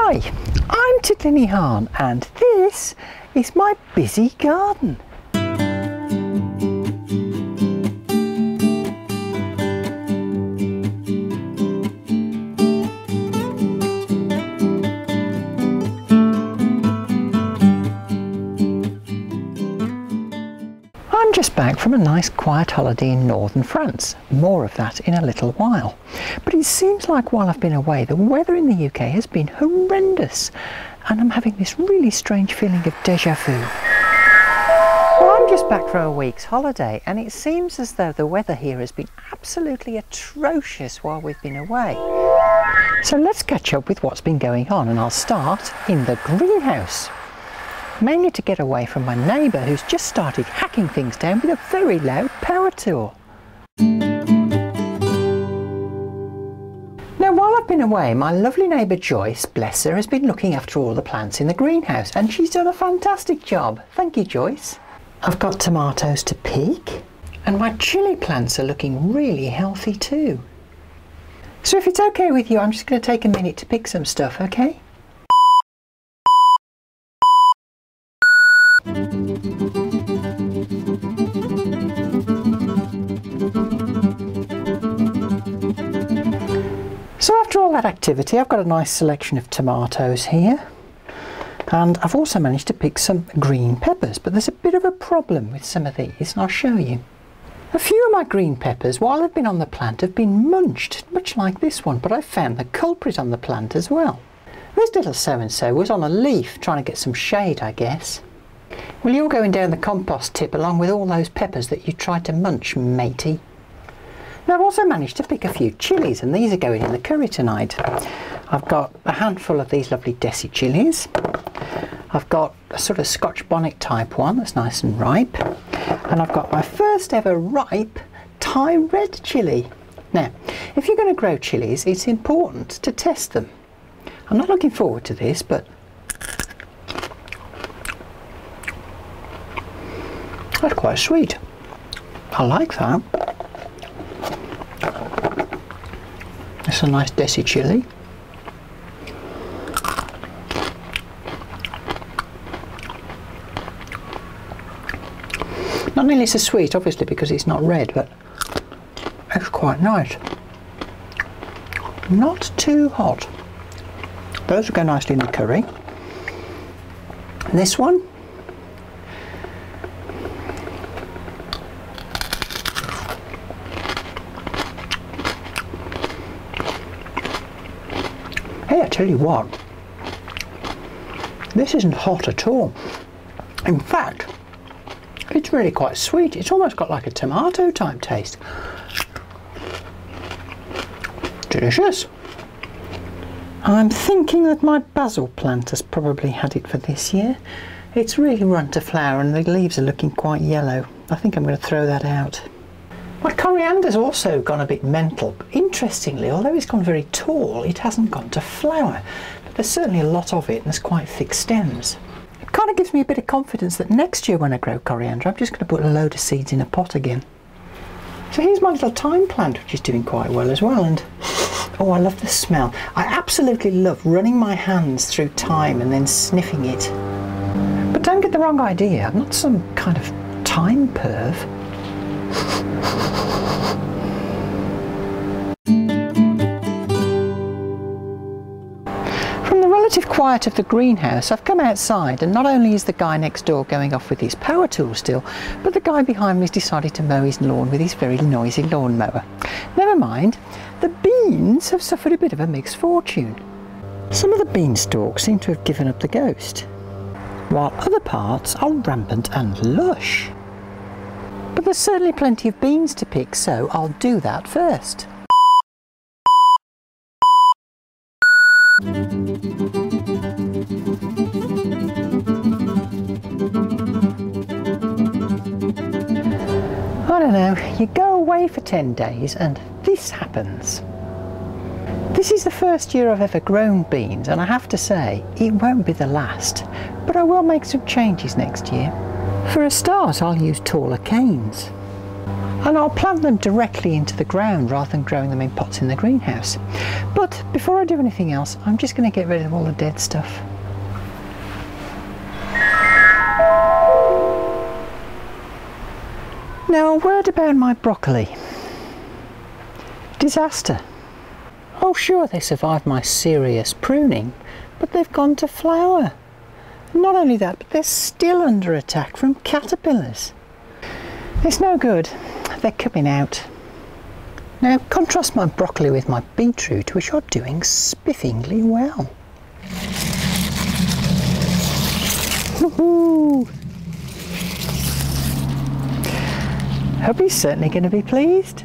Hi, I'm Titli and this is my busy garden. I'm just back from a nice quiet holiday in northern France. More of that in a little while. But it seems like while I've been away, the weather in the UK has been horrendous, and I'm having this really strange feeling of déjà vu. Well, I'm just back for a week's holiday, and it seems as though the weather here has been absolutely atrocious while we've been away. So let's catch up with what's been going on, and I'll start in the greenhouse. Mainly to get away from my neighbour who's just started hacking things down with a very loud power tool. Now, while I've been away, my lovely neighbour Joyce, bless her, has been looking after all the plants in the greenhouse, and she's done a fantastic job. Thank you, Joyce. I've got tomatoes to pick, and my chilli plants are looking really healthy too. So if it's okay with you, I'm just going to take a minute to pick some stuff, okay? So after all that activity, I've got a nice selection of tomatoes here, and I've also managed to pick some green peppers, but there's a bit of a problem with some of these, and I'll show you. A few of my green peppers, while they've been on the plant, have been munched, much like this one, but I've found the culprit on the plant as well. This little so-and-so was on a leaf trying to get some shade, I guess. Well, you're going down the compost tip along with all those peppers that you tried to munch, matey. Now, I've also managed to pick a few chilies, and these are going in the curry tonight. I've got a handful of these lovely desi chilies. I've got a sort of Scotch bonnet type one that's nice and ripe. And I've got my first ever ripe Thai red chilli. Now, if you're going to grow chilies, it's important to test them. I'm not looking forward to this, but that's quite sweet. I like that. It's a nice desi chilli. Not nearly so sweet, obviously, because it's not red, but it's quite nice. Not too hot. Those will go nicely in the curry. This one, hey, I tell you what, this isn't hot at all. In fact, it's really quite sweet. It's almost got like a tomato type taste. Delicious. I'm thinking that my basil plant has probably had it for this year. It's really run to flower and the leaves are looking quite yellow. I think I'm going to throw that out. My coriander's also gone a bit mental. But interestingly, although it's gone very tall, it hasn't gone to flower. But there's certainly a lot of it and there's quite thick stems. It kind of gives me a bit of confidence that next year when I grow coriander, I'm just going to put a load of seeds in a pot again. So here's my little thyme plant, which is doing quite well as well, and oh, I love the smell. I absolutely love running my hands through thyme and then sniffing it. But don't get the wrong idea, I'm not some kind of thyme perv. From the relative quiet of the greenhouse, I've come outside, and not only is the guy next door going off with his power tool still, but the guy behind me has decided to mow his lawn with his very noisy lawnmower. Never mind, the beans have suffered a bit of a mixed fortune. Some of the beanstalks seem to have given up the ghost, while other parts are rampant and lush. But there's certainly plenty of beans to pick, so I'll do that first. I don't know, you go away for 10 days and this happens. This is the first year I've ever grown beans, and I have to say, it won't be the last, but I will make some changes next year. For a start, I'll use taller canes. and I'll plant them directly into the ground rather than growing them in pots in the greenhouse. But before I do anything else, I'm just going to get rid of all the dead stuff. Now, a word about my broccoli. Disaster. Oh sure, they survived my serious pruning, but they've gone to flower. Not only that, but they're still under attack from caterpillars. It's no good, they're coming out. Now contrast my broccoli with my beetroot, which are doing spiffingly well. Woohoo! Hubby's certainly going to be pleased.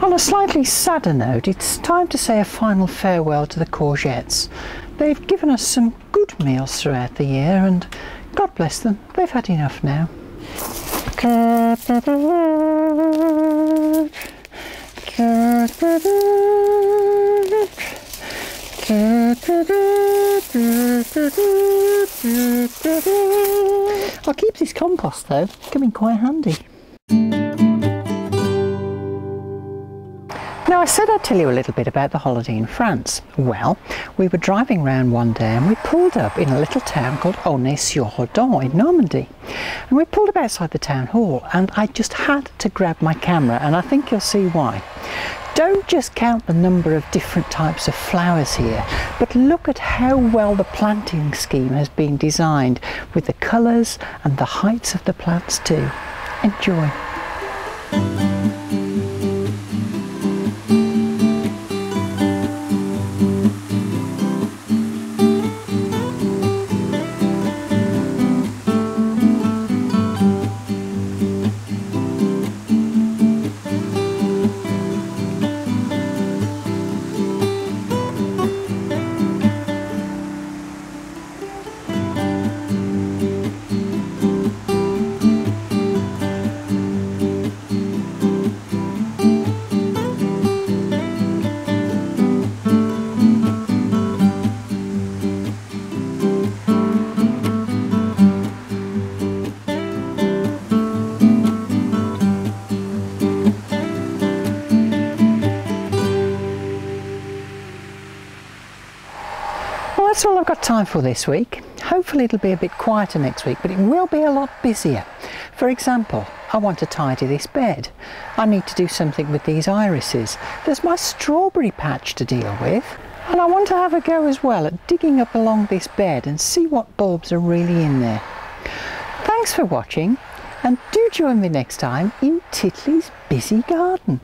On a slightly sadder note, it's time to say a final farewell to the courgettes. They've given us some good meals throughout the year, and God bless them, they've had enough now. I'll keep this compost though, coming quite handy. Now, I said I'd tell you a little bit about the holiday in France. Well, we were driving around one day and we pulled up in a little town called Auney-sur-odon in Normandy. And we pulled up outside the town hall and I just had to grab my camera, and I think you'll see why. Don't just count the number of different types of flowers here, but look at how well the planting scheme has been designed, with the colours and the heights of the plants too. Enjoy. Well, that's all I've got time for this week. Hopefully it'll be a bit quieter next week, but it will be a lot busier. For example, I want to tidy this bed. I need to do something with these irises. There's my strawberry patch to deal with. And I want to have a go as well at digging up along this bed and see what bulbs are really in there. Thanks for watching, and do join me next time in Titli's busy garden.